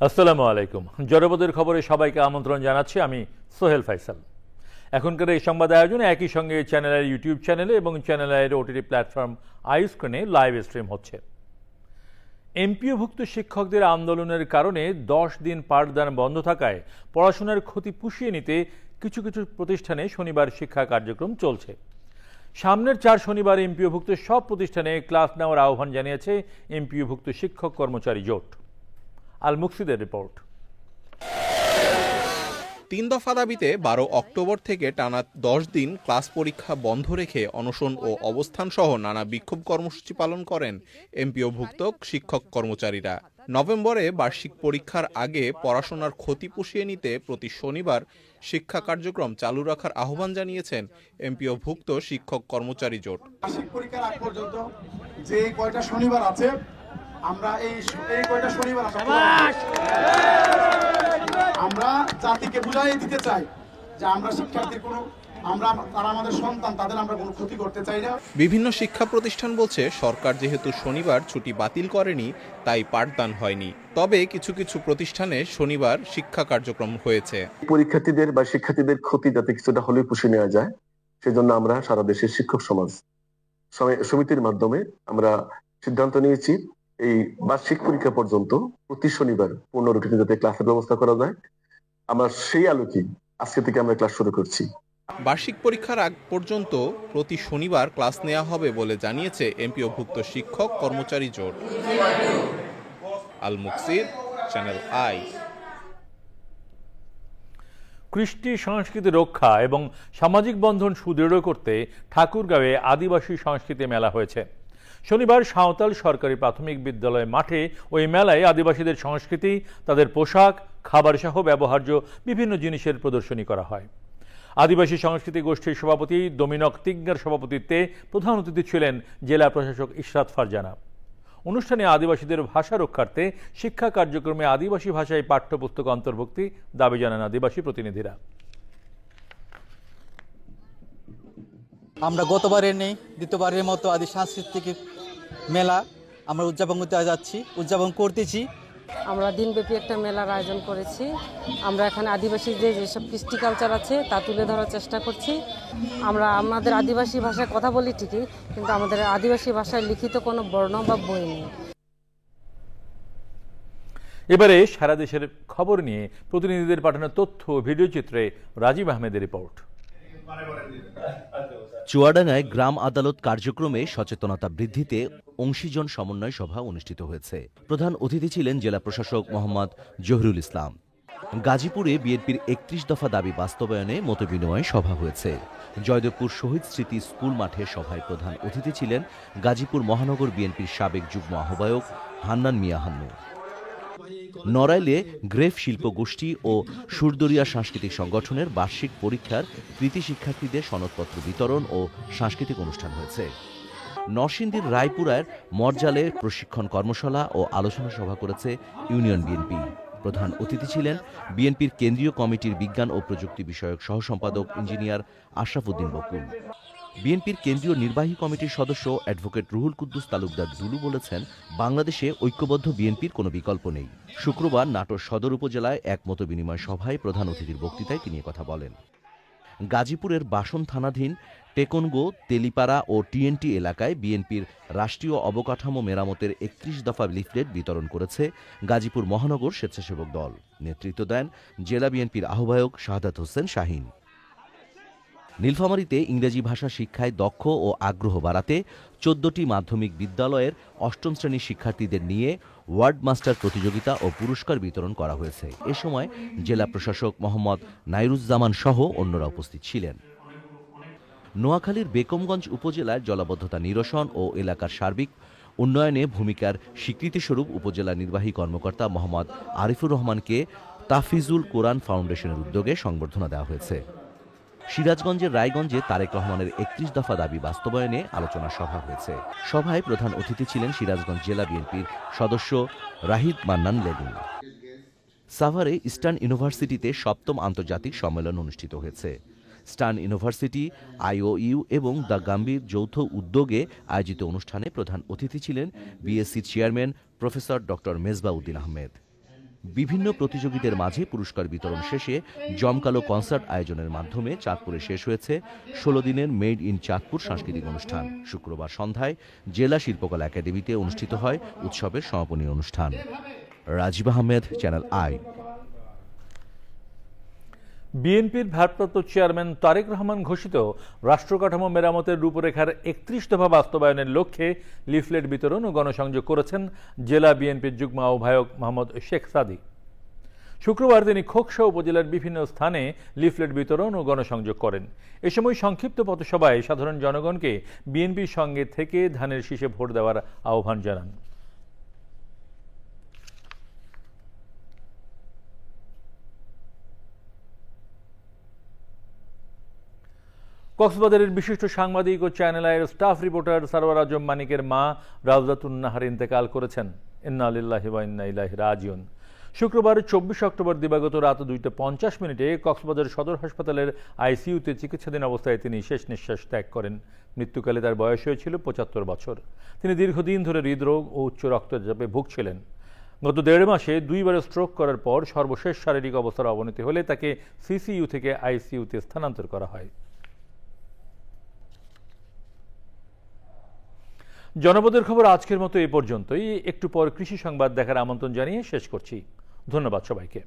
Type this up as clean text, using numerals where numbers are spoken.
আসসালামু আলাইকুম। জনপদের খবরে সবাইকে আমন্ত্রণ জানাচ্ছি। আমি সোহেল ফাইসাল। এখনকার এই সংবাদ আয়োজনে একই সঙ্গে চ্যানেলের ইউটিউব চ্যানেলে এবং চ্যানেলের ওটিটি প্ল্যাটফর্ম আইস্ক্রিনে লাইভ স্ট্রিম হচ্ছে। এমপিওভুক্ত শিক্ষকদের আন্দোলনের কারণে 10 দিন পাঠদান বন্ধ থাকায় পড়াশোনার ক্ষতি পুষিয়ে নিতে কিছু কিছু প্রতিষ্ঠানে শনিবার শিক্ষা কার্যক্রম চলছে। সামনের 4 শনিবার এমপিওভুক্ত সব প্রতিষ্ঠানে ক্লাস নেওয়ার আহ্বান জানিয়েছে এমপিওভুক্ত শিক্ষক কর্মচারী জোট। আল মুকসিদের রিপোর্ট। 3 দফা দাবিতে 12 অক্টোবর থেকে টানা 10 দিন ক্লাস পরীক্ষা বন্ধ রেখে অনশন ও অবস্থান সহ নানা বিক্ষোভ কর্মসূচি পালন করেন এমপিওভুক্ত শিক্ষক কর্মচারীরা। নভেম্বরে বার্ষিক পরীক্ষার আগে পড়াশোনার ক্ষতি পুষিয়ে নিতে প্রতি শনিবার শিক্ষা কার্যক্রম চালু রাখার আহ্বান জানিয়েছেন এমপিওভুক্ত শিক্ষক কর্মচারী জোট। বার্ষিক পরীক্ষার আগ পর্যন্ত যে কয়টা শনিবার আছে আমরা এই কয়টা শনিবার আমরা জাতিকে বুঝাই দিতে চাই যে আমরা শিক্ষার্থীর তারা আমাদের সন্তান, তাদের আমরা কোনো ক্ষতি করতে চাই না। বিভিন্ন শিক্ষা প্রতিষ্ঠান বলছে সরকার যেহেতু শনিবার ছুটি বাতিল করেনি তাই পাঠদান হয়নি। তবে কিছু কিছু প্রতিষ্ঠানে শনিবার শিক্ষা কার্যক্রম হয়েছে। পরীক্ষার্থীদের বা শিক্ষার্থীদের ক্ষতি যাতে কিছুটা হলেও পুষিয়ে নেওয়া যায় সেজন্য আমরা সারা দেশের শিক্ষক সমাজ সমিতির মাধ্যমে আমরা সিদ্ধান্ত নিয়েছি এই বার্ষিক পরীক্ষা পর্যন্ত প্রতি শনিবার পূর্ণ রুটিনে যাতে ক্লাসের ব্যবস্থা করা যায়। আমরা সেই আলোকে আজকে থেকে আমরা ক্লাস শুরু করছি। বার্ষিক পরীক্ষার আগ পর্যন্ত প্রতি শনিবার ক্লাস নেওয়া হবে বলে জানিয়েছে এমপিওভুক্ত শিক্ষক কর্মচারী জোট। আল মুকসিদ, চ্যানেল আই। কৃষ্টি সংস্কৃতি রক্ষা এবং সামাজিক বন্ধন সুদৃঢ় করতে ঠাকুরগাঁওয়ে আদিবাসী সংস্কৃতি মেলা হয়েছে। শনিবার সাঁওতাল সরকারি প্রাথমিক বিদ্যালয় মাঠে ওই মেলায় আদিবাসীদের সংস্কৃতি, তাদের পোশাক, খাবার সহ ব্যবহার্য বিভিন্ন জিনিসের প্রদর্শনী করা হয়। আদিবাসী সংস্কৃতি গোষ্ঠীর সভাপতি দমিনক তিগ্গার সভাপতিত্বে প্রধান অতিথি ছিলেন জেলা প্রশাসক ইশরাত ফারজানা। অনুষ্ঠানে আদিবাসীদের ভাষা রক্ষার্থে শিক্ষা কার্যক্রমে আদিবাসী ভাষায় পাঠ্যপুস্তক অন্তর্ভুক্তি দাবি জানান আদিবাসী প্রতিনিধিরা। আমরা গতবারের নেই দ্বিতীয়বারের মতো আদি সাংস্কৃতিক মেলা আমরা উদযাপন করতেছি। আমরা দিনব্যাপী একটা মেলার আয়োজন করেছি। আমরা এখানে আদিবাসীদের যেসব কৃষ্টি কালচার আছে তা তুলে ধরার চেষ্টা করছি। আমরা আমাদের আদিবাসী ভাষায় কথা বলি ঠিকই, কিন্তু আমাদের আদিবাসী ভাষায় লিখিত কোনো বর্ণ বা বই নেই। এবারে সারা দেশের খবর নিয়ে প্রতিনিধিদের পাঠানো তথ্য ও ভিডিও চিত্রে রাজীব আহমেদের রিপোর্ট। চুয়াডাঙ্গায় গ্রাম আদালত কার্যক্রমে সচেতনতা বৃদ্ধিতে অংশীজন সমন্বয় সভা অনুষ্ঠিত হয়েছে। প্রধান অতিথি ছিলেন জেলা প্রশাসক মোহাম্মদ জহিরুল ইসলাম। গাজীপুরে বিএনপির 31 দফা দাবি বাস্তবায়নে মতবিনিময় সভা হয়েছে। জয়দেবপুর শহীদ স্মৃতি স্কুল মাঠে সভায় প্রধান অতিথি ছিলেন গাজীপুর মহানগর বিএনপির সাবেক যুগ্ম আহ্বায়ক হান্নান মিয়া হান্নু। নড়াইলে গ্রেফ শিল্প গোষ্ঠী ও সুরদরিয়া সাংস্কৃতিক সংগঠনের বার্ষিক পরীক্ষার কৃতি শিক্ষার্থীদের সনদপত্র বিতরণ ও সাংস্কৃতিক অনুষ্ঠান হয়েছে। নরসিংদীর রায়পুরার মরজালে প্রশিক্ষণ কর্মশালা ও আলোচনা সভা করেছে ইউনিয়ন বিএনপি। প্রধান অতিথি ছিলেন বিএনপির কেন্দ্রীয় কমিটির বিজ্ঞান ও প্রযুক্তি বিষয়ক সহ সম্পাদক ইঞ্জিনিয়ার আশরাফ উদ্দিন বকুল। বিএনপির কেন্দ্রীয় নির্বাহী কমিটির সদস্য অ্যাডভোকেট রুহুল কুদ্দুস তালুকদার দুলু বলেছেন, বাংলাদেশে ঐক্যবদ্ধ বিএনপির কোনো বিকল্প নেই। শুক্রবার নাটোর সদর উপজেলায় এক মতবিনিময় সভায় প্রধান অতিথির বক্তৃতায় তিনি কথা বলেন। গাজীপুরের বাসন থানাধীন টেকনগো, তেলিপাড়া ও টিএনটি এলাকায় বিএনপির রাষ্ট্রীয় অবকাঠামো মেরামতের 31 দফা লিফলেট বিতরণ করেছে গাজীপুর মহানগর স্বেচ্ছাসেবক দল। নেতৃত্ব দেন জেলা বিএনপির আহ্বায়ক শাহাদাত হোসেন শাহীন। নীলফামারীতে ইংরেজি ভাষা শিক্ষায় দক্ষ ও আগ্রহ বাড়াতে 14টি মাধ্যমিক বিদ্যালয়ের 8ম শ্রেণীর শিক্ষার্থীদের নিয়ে ওয়ার্ড মাস্টার প্রতিযোগিতা ও পুরস্কার বিতরণ করা হয়েছে। এ সময় জেলা প্রশাসক মোহাম্মদ নাইরুজ্জামান সহ অন্যরা উপস্থিত ছিলেন। নোয়াখালীর বেগমগঞ্জ উপজেলার জলাবদ্ধতা নিরসন ও এলাকার সার্বিক উন্নয়নে ভূমিকার স্বীকৃতিস্বরূপ উপজেলা নির্বাহী কর্মকর্তা মোহাম্মদ আরিফুর রহমানকে তাফিজুল কোরআন ফাউন্ডেশনের উদ্যোগে সংবর্ধনা দেওয়া হয়েছে। সিরাজগঞ্জের রায়গঞ্জে তারেক রহমানের 31 দফা দাবি বাস্তবায়নে আলোচনা সভা হয়েছে। সভায় প্রধান অতিথি ছিলেন সিরাজগঞ্জ জেলা বিএনপির সদস্য রাহিদ মান্নান লেগুন। সাভারে ইস্টার্ন ইউনিভার্সিটিতে 7ম আন্তর্জাতিক সম্মেলন অনুষ্ঠিত হয়েছে। স্টার্ন ইউনিভার্সিটি, আইওইউ এবং দ্য গাম্বির যৌথ উদ্যোগে আয়োজিত অনুষ্ঠানে প্রধান অতিথি ছিলেন BSc chairman professor doctor Mezba Uddin Ahmed. বিভিন্ন প্রতিযোগীদের মাঝে পুরস্কার বিতরণ শেষে জমকালো কনসার্ট আয়োজনের মাধ্যমে চাঁদপুরে শেষ হয়েছে ১৬ দিনের মেড ইন চাঁদপুর সাংস্কৃতিক অনুষ্ঠান। শুক্রবার সন্ধ্যায় জেলা শিল্পকলা একাডেমিতে অনুষ্ঠিত হয় উৎসবের সমাপনী অনুষ্ঠান। Rajib Ahmed, channel I. বিএনপির ভারপ্রাপ্ত চেয়ারম্যান তারেক রহমান ঘোষিত রাষ্ট্রকাঠামো মেরামতের রূপরেখার ৩১ দফা বাস্তবায়নের লক্ষ্যে লিফলেট বিতরণ ও গণসংযোগ করেছেন জেলা বিএনপির যুগ্ম আহ্বায়ক মোহাম্মদ শেখ সাদি। শুক্রবার তিনি খোকসা উপজেলার বিভিন্ন স্থানে লিফলেট বিতরণ ও গণসংযোগ করেন। এ সময় সংক্ষিপ্ত পথসভায় সাধারণ জনগণকে বিএনপির সঙ্গে থেকে ধানের শীষে ভোট দেওয়ার আহ্বান জানান। কক্সবাজারের বিশিষ্ট সাংবাদিক ও চ্যানেল আইয়ের স্টাফ রিপোর্টার সারওয়ার আজম মানিকের মা রাউজাতুন নাহার ইন্তেকাল করেছেন। ইন্না লিল্লাহি ওয়া ইন্না ইলাইহি রাজিউন। শুক্রবার ২৪ অক্টোবর দিবাগত রাত ২:৫০ কক্সবাজার সদর হাসপাতালের আইসিইউতে চিকিৎসাধীন অবস্থায় তিনি শেষ নিঃশ্বাস ত্যাগ করেন। মৃত্যুকালে তার বয়স হয়েছিল ৭৫ বছর। তিনি দীর্ঘদিন ধরে হৃদরোগ ও উচ্চ রক্তচাপে ভুগছিলেন। গত ১.৫ মাসে ২বার স্ট্রোক করার পর সর্বশেষ শারীরিক অবস্থার অবনতি হলে তাকে সিসিইউ থেকে আইসিইউতে স্থানান্তর করা হয়। জনপদের খবর আজকের মতো এই পর্যন্তই। একটু পর কৃষি সংবাদ দেখার আমন্ত্রণ জানিয়ে শেষ করছি। ধন্যবাদ সবাইকে।